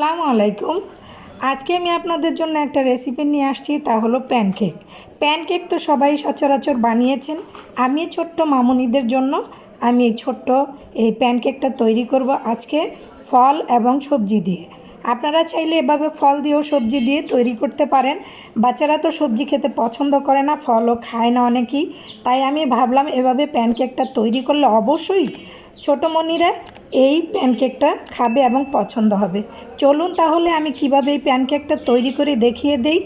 আসসালামু আলাইকুম। আজকে আমি আপনাদের জন্য একটা রেসিপি নিয়ে আসছি, তা হলো প্যানকেক। প্যানকেক তো সবাই সচরাচর বানিয়েছেন। আমি ছোট্ট মামুনিদের জন্য আমি এই প্যানকেকটা তৈরি করব আজকে ফল এবং সবজি দিয়ে। আপনারা চাইলে এভাবে ফল দিয়েও সবজি দিয়ে তৈরি করতে পারেন। বাচ্চারা তো সবজি খেতে পছন্দ করে না, ফলও খায় না অনেকেই। তাই আমি ভাবলাম এভাবে প্যানকেকটা তৈরি করলে অবশ্যই ছোটোমণিরা এই প্যানকেকটা খাবে এবং পছন্দ হবে। চলুন তাহলে আমি কিভাবে এই প্যানকেকটা তৈরি করে দেখিয়ে দেই।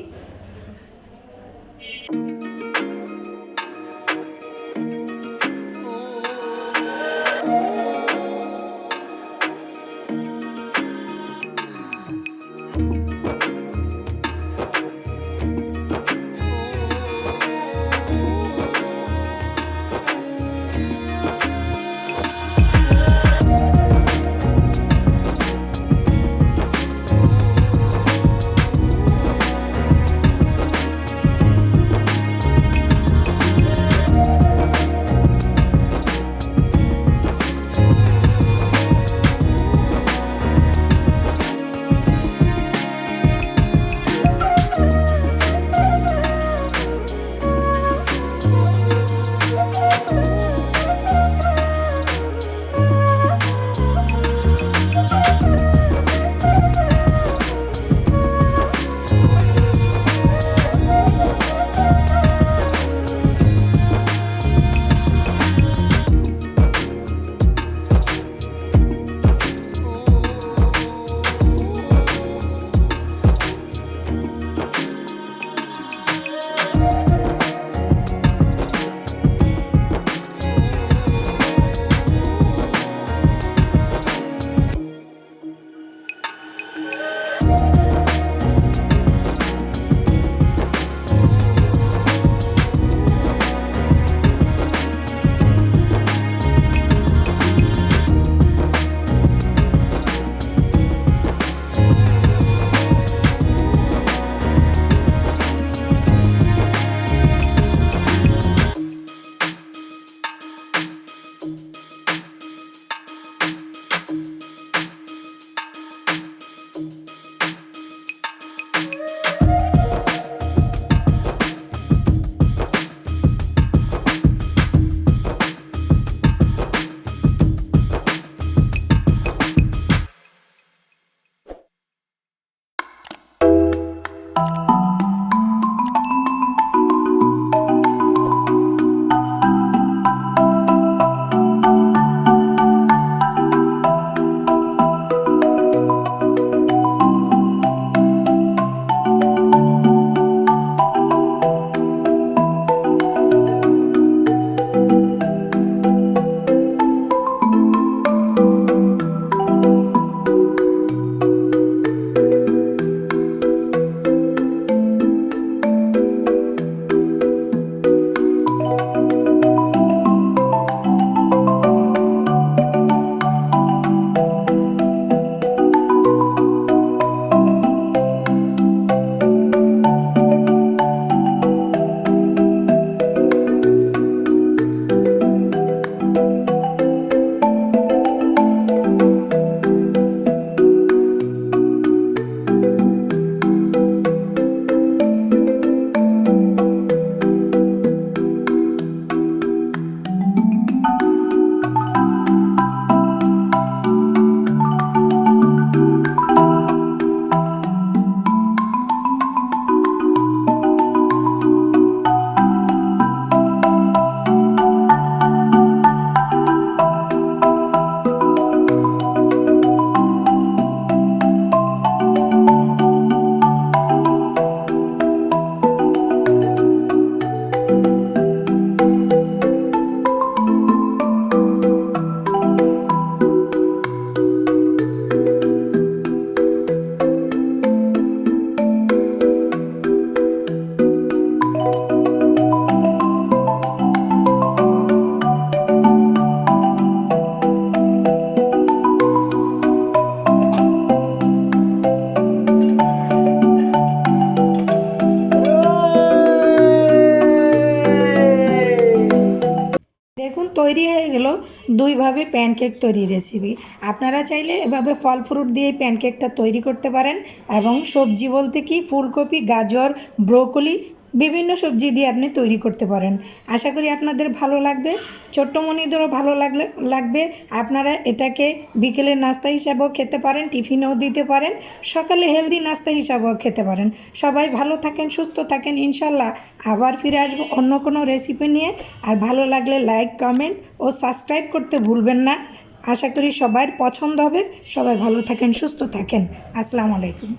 তৈরি হয়ে গেল দুইভাবে প্যানকেক তৈরির রেসিপি। আপনারা চাইলে এভাবে ফল ফ্রুট দিয়ে প্যানকেকটা তৈরি করতে পারেন, এবং সবজি বলতে কি ফুলকপি, গাজর, ব্রোকলি, বিভিন্ন সবজি দিয়ে আপনি তৈরি করতে পারেন। আশা করি আপনাদের ভালো লাগবে, ছোট্ট মনিদেরও ভালো লাগবে। আপনারা এটাকে বিকেলের নাস্তা হিসাবেও খেতে পারেন, টিফিনেও দিতে পারেন, সকালে হেলদি নাস্তা হিসাবেও খেতে পারেন। সবাই ভালো থাকেন, সুস্থ থাকেন। ইনশাল্লাহ আবার ফিরে আসবো অন্য কোনো রেসিপি নিয়ে। আর ভালো লাগলে লাইক, কমেন্ট ও সাবস্ক্রাইব করতে ভুলবেন না। আশা করি সবার পছন্দ হবে। সবাই ভালো থাকেন, সুস্থ থাকেন। আসসালামু আলাইকুম।